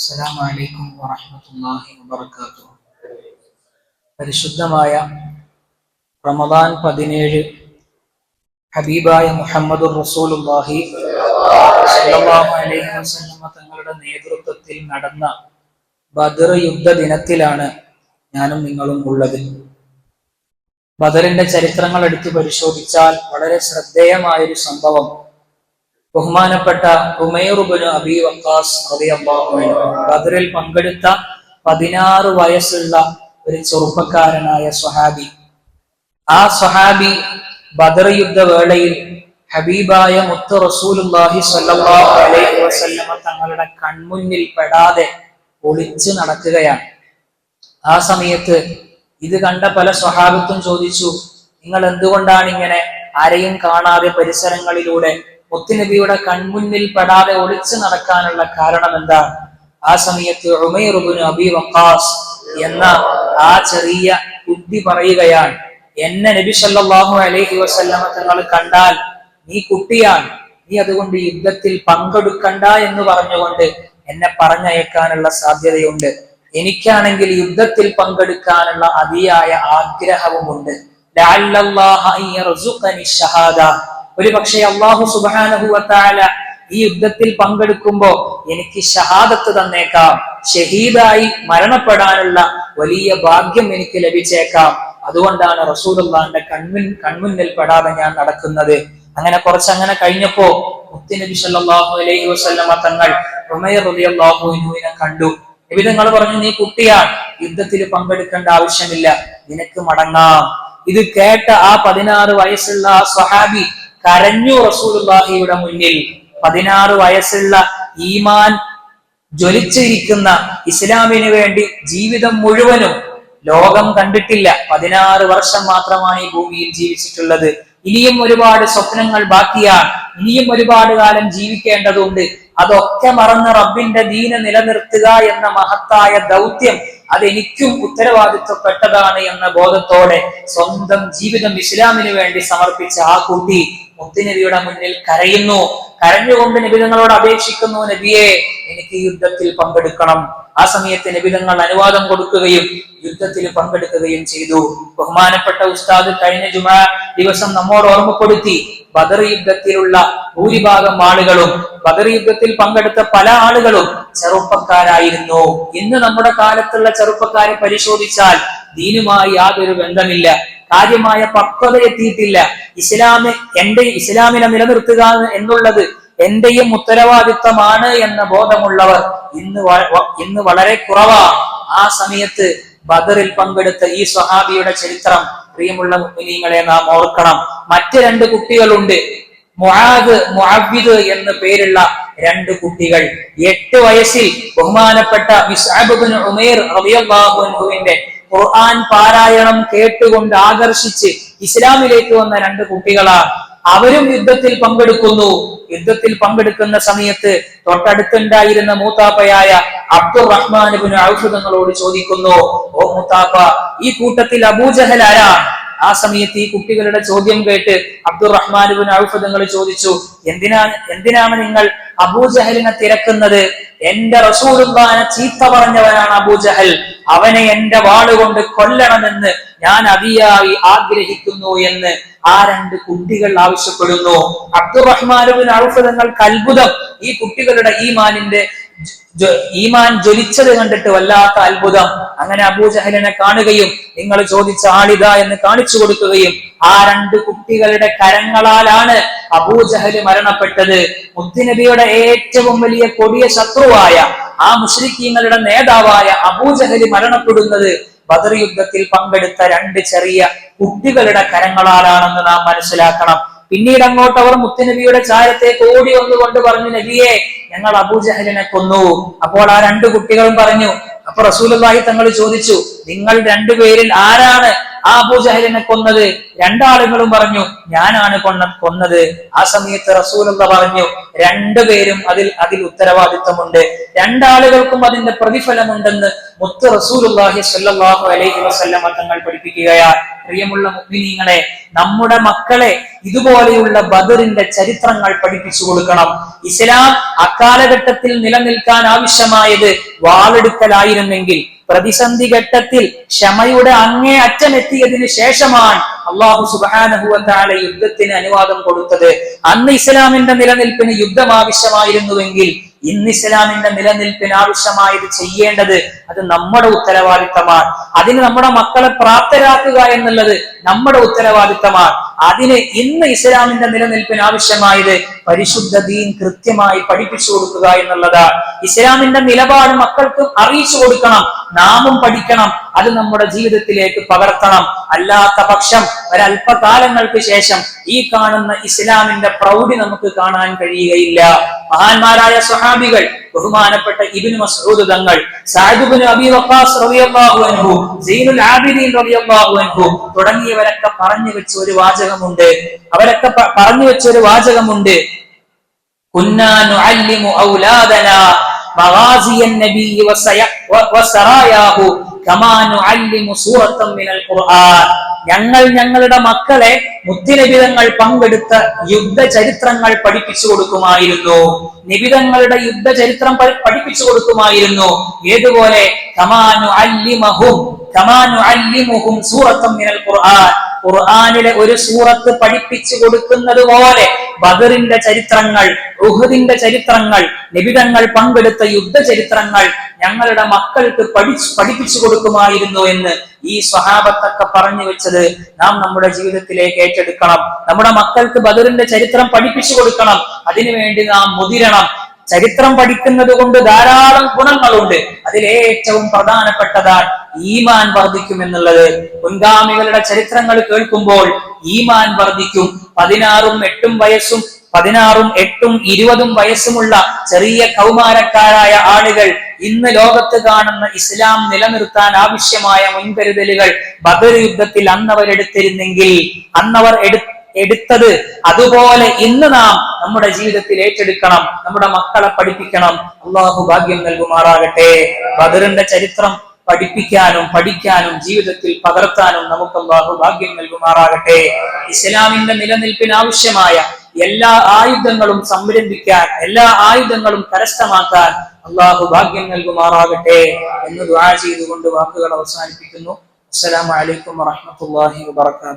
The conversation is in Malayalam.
അസ്സലാമു അലൈക്കും വറഹ്മത്തുള്ളാഹി വബറകാതുഹു. പരിശുദ്ധമായ റമദാൻ 17 ഹബീബായ മുഹമ്മദുർ റസൂലുള്ളാഹി സ്വല്ലല്ലാഹു അലൈഹി വസല്ലം തങ്ങളുടെ നേതൃത്വത്തിൽ നടന്ന ബദർ യുദ്ധ ദിനത്തിലാണ് ഞാനും നിങ്ങളും ഉള്ളത്. ബദറിന്റെ ചരിത്രങ്ങൾ എടുത്ത് പരിശോധിച്ചാൽ വളരെ ശ്രദ്ധേയമായൊരു സംഭവം ബഹുമാനപ്പെട്ട ഉമൈർ ഇബ്നു അബീ വഖാസ് റളിയല്ലാഹു അൻഹു ബദറിൽ പങ്കെടുത്ത 16 വയസ്സുള്ള ഒരു ചെറുപ്പക്കാരനായ സ്വഹാബി. ആ സ്വഹാബി ബദർ യുദ്ധ വേളയിൽ ഹബീബായ മുത്ത് റസൂലുള്ളാഹി സ്വല്ലല്ലാഹു അലൈഹി വസല്ലം തങ്ങളുടെ കൺമുന്നിൽ പെടാതെ ഒളിച്ചു നടക്കുകയാണ്. ആ സമയത്ത് ഇത് കണ്ട പല സ്വഹാബത്തും ചോദിച്ചു, നിങ്ങൾ എന്തുകൊണ്ടാണ് ഇങ്ങനെ ആരെയും കാണാതെ പരിസരങ്ങളിലൂടെ മുത്തുനബിയുടെ കൺമുന്നിൽ പെടാതെ ഒളിച്ചു നടക്കാനുള്ള കാരണം എന്താണ്? ആ സമയത്ത് ഉമൈർ ഇബ്നു അബീ വഖാസ് എന്ന ആ ചെറിയ ബുദ്ധി പറയുകയാണ്, എന്നെ നബി സല്ലല്ലാഹു അലൈഹി വസല്ലം തങ്ങൾ കണ്ടാൽ നീ കുട്ടിയാണ്, നീ അതുകൊണ്ട് യുദ്ധത്തിൽ പങ്കെടുക്കണ്ട എന്ന് പറഞ്ഞുകൊണ്ട് എന്നെ പറഞ്ഞയക്കാനുള്ള സാധ്യതയുണ്ട്. എനിക്കാണെങ്കിൽ യുദ്ധത്തിൽ പങ്കെടുക്കാനുള്ള അതിയായ ആഗ്രഹവുമുണ്ട്. ലഅല്ലല്ലാഹ യർസുഖനി ഷഹാദ, ഒരു പക്ഷേ അല്ലാഹു സുബ്ഹാനഹു വ തആല ഈ യുദ്ധത്തിൽ പങ്കെടുക്കുമ്പോൾ എനിക്ക് ഷഹാദത്ത് തന്നേക്കാം, ഷഹീദായി മരണപ്പെടാനുള്ള വലിയ ഭാഗ്യം എനിക്ക് ലഭിച്ചേക്കാം. അതുകൊണ്ടാണ് റസൂലുള്ളാഹിന്റെ കൺമുന്നിൽ പെടാതെ ഞാൻ നടക്കുന്നത്. അങ്ങനെ കുറച്ചങ്ങനെ കഴിഞ്ഞപ്പോ മുത്തുനബി സല്ലല്ലാഹു അലൈഹി വസല്ലമ തങ്ങൾ ഉമൈർ റളിയല്ലാഹു അൻഹുവിനെ കണ്ടു. നബി തങ്ങൾ പറഞ്ഞു, നീ കുട്ടിയാണ്, യുദ്ധത്തിൽ പങ്കെടുക്കേണ്ട ആവശ്യമില്ല, നിനക്ക് മടങ്ങാം. ഇത് കേട്ട ആ 16 വയസ്സുള്ള ആ സ്വഹാബി കരഞ്ഞു റസൂലുള്ളാഹിയുടെ മുന്നിൽ. 16 വയസ്സുള്ള ഈമാൻ ജ്വലിച്ചിരിക്കുന്ന, ഇസ്ലാമിന് വേണ്ടി ജീവിതം മുഴുവനും ലോകം കണ്ടിട്ടില്ല, 16 വർഷം മാത്രമാണ് ഈ ഭൂമിയിൽ ജീവിച്ചിട്ടുള്ളത്. ഇനിയും ഒരുപാട് സ്വപ്നങ്ങൾ ബാക്കിയാണ്, ഇനിയും ഒരുപാട് കാലം ജീവിക്കേണ്ടതുണ്ട്. അതൊക്കെ മറന്ന് റബ്ബിന്റെ ദീന നിലനിർത്തുക എന്ന മഹത്തായ ദൗത്യം അതെനിക്കും ഉത്തരവാദിത്വപ്പെട്ടതാണ് എന്ന ബോധത്തോടെ സ്വന്തം ജീവിതം ഇസ്ലാമിന് വേണ്ടി സമർപ്പിച്ച ആ കുട്ടി മുത്തുനബിയുടെ മുന്നിൽ കരയുന്നു. കരഞ്ഞുകൊണ്ട് നബിതങ്ങളോട് അപേക്ഷിക്കുന്നു, നബിയെ എനിക്ക് യുദ്ധത്തിൽ പങ്കെടുക്കണം. ആ സമയത്ത് നബിതങ്ങൾ അനുവാദം കൊടുക്കുകയും യുദ്ധത്തിൽ പങ്കെടുക്കുകയും ചെയ്തു. ബഹുമാനപ്പെട്ട ഉസ്താദ് കഴിഞ്ഞ ജുമാ ദിവസം നമ്മോട് ഓർമ്മപ്പെടുത്തി, ബദർ യുദ്ധത്തിലുള്ള ഭൂരിഭാഗം ആളുകളും, ബദർ യുദ്ധത്തിൽ പങ്കെടുത്ത പല ആളുകളും ചെറുപ്പക്കാരായിരുന്നു. ഇന്ന് നമ്മുടെ കാലത്തുള്ള ചെറുപ്പക്കാരെ പരിശോധിച്ചാൽ ദീനുമായി യാതൊരു ബന്ധമില്ല, കാര്യമായ പക്വത എത്തിയിട്ടില്ല. ഇസ്ലാമിനെ നിലനിർത്തുക എന്നുള്ളത് എന്റെയും ഉത്തരവാദിത്തമാണ് എന്ന ബോധമുള്ളവർ ഇന്ന് വളരെ കുറവാണ്. ആ സമയത്ത് ബദറിൽ പങ്കെടുത്ത ഈ സ്വഹാബിയുടെ ചരിത്രം പ്രിയമുള്ള മുഅ്മിനീങ്ങളെ നാം ഓർക്കണം. മറ്റ് 2 കുട്ടികളുണ്ട്, മുആദ്, മുഅവ്വിദ് എന്ന് പേരുള്ള 2 കുട്ടികൾ. 8 വയസ്സിൽ ബഹുമാനപ്പെട്ട മിസ്അബ് ഇബ്നു ഉമൈർ റളിയല്ലാഹു അൻഹുവിന്റെ ഖുർആൻ പാരായണം കേട്ടുകൊണ്ട് ആകർഷിച്ച് ഇസ്ലാമിലേക്ക് വന്ന 2 കുട്ടികളാണ്. അവരും യുദ്ധത്തിൽ പങ്കെടുക്കുന്നു. യുദ്ധത്തിൽ പങ്കെടുക്കുന്ന സമയത്ത് തൊട്ടടുത്തുണ്ടായിരുന്ന മൂത്താപ്പയായ അബ്ദുറഹ്മാൻ ഇബ്നു ഔഫ് തങ്ങളോട് ചോദിക്കുന്നു, ഓ മൂത്താപ്പ, ഈ കൂട്ടത്തിൽ അബൂജഹൽ ആരാണ്? ആ സമയത്ത് ഈ കുട്ടികളുടെ ചോദ്യം കേട്ട് അബ്ദുറഹ്മാൻ ഇബ്നു ഔഫ് തങ്ങൾ ചോദിച്ചു, എന്തിനാണ് നിങ്ങൾ അബൂജഹലിനെ തിരക്കുന്നത്? എന്റെ റസൂലുള്ളാഹിനെ ചീത്ത പറഞ്ഞവനാണ് അബൂജഹൽ, അവനെ എന്റെ വാളുകൊണ്ട് കൊല്ലണമെന്ന് ഞാൻ അതിയായി ആഗ്രഹിക്കുന്നു എന്ന് ആ 2 കുട്ടികൾ ആവശ്യപ്പെടുന്നു. അബ്ദുറഹ്മാൻ ഇബ്നു ഔഫ് തങ്ങൾക്ക് അത്ഭുതം, ഈ കുട്ടികളുടെ ഈമാൻ ജ്വലിച്ചത് കണ്ടിട്ട് വല്ലാത്ത അത്ഭുതം. അങ്ങനെ അബൂജഹലിനെ കാണുകയും നിങ്ങൾ ചോദിച്ച ആളിത എന്ന് കാണിച്ചു കൊടുക്കുകയും ആ 2 കുട്ടികളുടെ കരങ്ങളാലാണ് അബൂജഹല് മരണപ്പെട്ടത്. മുത്തുനബിയുടെ ഏറ്റവും വലിയ കൊടിയ ശത്രുവായ ആ മുശ്രിക്കീങ്ങളുടെ നേതാവായ അബൂജഹല് മരണപ്പെടുന്നത് ബദർ യുദ്ധത്തിൽ പങ്കെടുത്ത 2 ചെറിയ കുട്ടികളുടെ കരങ്ങളാലാണെന്ന് നാം മനസ്സിലാക്കണം. പിന്നീട് അങ്ങോട്ട് അവർ മുത്തുനബിയുടെ ചാരത്തേക്ക് ഓടി വന്നുകൊണ്ട് പറഞ്ഞു, നബിയെ, ഞങ്ങൾ അബൂജഹലിനെ കൊന്നു. അപ്പോൾ ആ 2 കുട്ടികളും പറഞ്ഞു. അപ്പൊ റസൂലുള്ളാഹി തങ്ങൾ ചോദിച്ചു, നിങ്ങൾ 2 പേരിൽ ആരാണ് ആ അബൂജഹലിനെ കൊന്നത്? രണ്ടാളുകളും പറഞ്ഞു ഞാനാണ് കൊന്നത്. ആ സമയത്ത് റസൂലുള്ള പറഞ്ഞു രണ്ടുപേരും അതിൽ ഉത്തരവാദിത്വമുണ്ട്, രണ്ടാളുകൾക്കും അതിന്റെ പ്രതിഫലമുണ്ടെന്ന് മുത്ത് റസൂലുള്ളാഹി സ്വല്ലല്ലാഹു അലൈഹി വസല്ലമ തങ്ങൾ പഠിപ്പിക്കുകയാണ്. പ്രിയമുള്ള മുഅ്മിനീങ്ങളെ, നമ്മുടെ മക്കളെ ഇതുപോലെയുള്ള ബദറിന്റെ ചരിത്രങ്ങൾ പഠിപ്പിച്ചു കൊടുക്കണം. ഇസ്ലാം അക്കാലഘട്ടത്തിൽ നിലനിൽക്കാൻ ആവശ്യമായത് വാളെടുക്കലായിരുന്നെങ്കിൽ പ്രതിസന്ധി ഘട്ടത്തിൽ ക്ഷമയുടെ അങ്ങേ അറ്റമെത്തിയതിനു ശേഷമാണ് അല്ലാഹു സുബ്ഹാനഹു വ തആല യുദ്ധത്തിന് അനുവാദം കൊടുത്തത്. അന്ന് ഇസ്ലാമിന്റെ നിലനിൽപ്പിന് യുദ്ധം ആവശ്യമായിരുന്നുവെങ്കിൽ ഇന്ന് ഇസ്ലാമിന്റെ നിലനിൽപ്പിന് ആവശ്യമായത് ചെയ്യേണ്ടത് അത് നമ്മുടെ ഉത്തരവാദിത്തമാണ്. അതിന് നമ്മുടെ മക്കളെ പ്രാപ്തരാക്കുക എന്നുള്ളത് നമ്മുടെ ഉത്തരവാദിത്തമാണ്. അതിന് ഇന്ന് ഇസ്ലാമിന്റെ നിലനിൽപ്പിന് ആവശ്യമായത് പരിശുദ്ധ ദീൻ കൃത്യമായി പഠിപ്പിച്ചു കൊടുക്കുക എന്നുള്ളതാണ്. ഇസ്ലാമിന്റെ നിലപാട് മക്കൾക്ക് അറിയിച്ചു കൊടുക്കണം, നാമും പഠിക്കണം, അത് നമ്മുടെ ജീവിതത്തിലേക്ക് പകർത്തണം. അല്ലാത്ത പക്ഷം ഒരല്പകാലങ്ങൾക്ക് ശേഷം ഈ കാണുന്ന ഇസ്ലാമിന്റെ പ്രൗഢി നമുക്ക് കാണാൻ കഴിയുകയില്ല. മഹാന്മാരായ സ്വഹാബികൾ, ബഹുമാനപ്പെട്ട ഇബ്നു മസ്ഊദ് തങ്ങൾ, സഅദ് ഇബ്നു അബീ വഖാസ് റളിയല്ലാഹു അൻഹു, സൈനുൽ ആബിദീൻ റളിയല്ലാഹു അൻഹു തുടങ്ങിയവരൊക്കെ പറഞ്ഞു വെച്ച ഒരു വാചകമുണ്ട്. കുന്നാ നുഅല്ലിമു ഔലാദനാ മഗാസിയൻ നബിയ്യി വസറായാഹു കമാ നുഅല്ലിമു സൂറത്തൻ മിനൽ ഖുർആൻ. ഞങ്ങൾ ഞങ്ങളുടെ മക്കളെ മുത്തുനബിതങ്ങൾ പങ്കെടുത്ത യുദ്ധ ചരിത്രങ്ങൾ പഠിപ്പിച്ചു കൊടുക്കുമായിരുന്നു. നിബിതങ്ങളുടെ യുദ്ധ ചരിത്രം പഠിപ്പിച്ചു കൊടുക്കുമായിരുന്നു. ഏതുപോലെ? കമാ നുഅല്ലിമുഹും സൂറത്തൻ മിനൽ ഖുർആൻ. ഖുർആനിലെ ഒരു സൂറത്ത് പഠിപ്പിച്ചു കൊടുക്കുന്നത് പോലെ ബദറിന്റെ ചരിത്രങ്ങൾ, ഉഹുദിന്റെ ചരിത്രങ്ങൾ, നിബിതങ്ങൾ പങ്കെടുത്ത യുദ്ധ ചരിത്രങ്ങൾ ഞങ്ങളുടെ മക്കൾക്ക് പഠിപ്പിച്ചു കൊടുക്കുമായിരുന്നു എന്ന് ഈ സ്വഹാബത്തൊക്കെ പറഞ്ഞു വെച്ചത് നാം നമ്മുടെ ജീവിതത്തിലേക്ക് ഏറ്റെടുക്കണം. നമ്മുടെ മക്കൾക്ക് ബദറിന്റെ ചരിത്രം പഠിപ്പിച്ചു കൊടുക്കണം. അതിനുവേണ്ടി നാം മുതിരണം. ചരിത്രം പഠിക്കുന്നത് കൊണ്ട് ധാരാളം ഗുണങ്ങളുണ്ട്. അതിലേറ്റവും പ്രധാനപ്പെട്ടതാണ് ഈമാൻ വർദ്ധിക്കും എന്നുള്ളത്. മുൻഗാമികളുടെ ചരിത്രങ്ങൾ കേൾക്കുമ്പോൾ ഈമാൻ വർദ്ധിക്കും. 16ഉം 8ഉം 20ഉം വയസ്സുമുള്ള ചെറിയ കൗമാരക്കാരായ ആളുകൾ ഇന്ന് ലോകത്ത് കാണുന്ന ഇസ്ലാം നിലനിർത്താൻ ആവശ്യമായ മുൻകരുതലുകൾ ബദർ യുദ്ധത്തിൽ അന്നവരെടുത്തിരുന്നെങ്കിൽ, എടുത്തത് അതുപോലെ ഇന്ന് നാം നമ്മുടെ ജീവിതത്തിൽ ഏറ്റെടുക്കണം. നമ്മുടെ മക്കളെ പഠിപ്പിക്കണം. അള്ളാഹു ഭാഗ്യം നൽകുമാറാകട്ടെ. ബദറിന്റെ ചരിത്രം പഠിക്കാനും ജീവിതത്തിൽ പകർത്താനും നമുക്ക് അള്ളാഹു ഭാഗ്യം നൽകുമാറാകട്ടെ. ഇസ്ലാമിന്റെ നിലനിൽപ്പിന് ആവശ്യമായ എല്ലാ ആയുധങ്ങളും സംരംഭിക്കാൻ, എല്ലാ ആയുധങ്ങളും കരസ്ഥമാക്കാൻ അള്ളാഹു ഭാഗ്യം നൽകുമാറാകട്ടെ എന്ന് ദുആ ചെയ്തുകൊണ്ട് വാക്കുകൾ അവസാനിപ്പിക്കുന്നു. അസ്സലാമു അലൈക്കും വറഹ്മത്തുള്ളാഹി വബറകാതുഹു.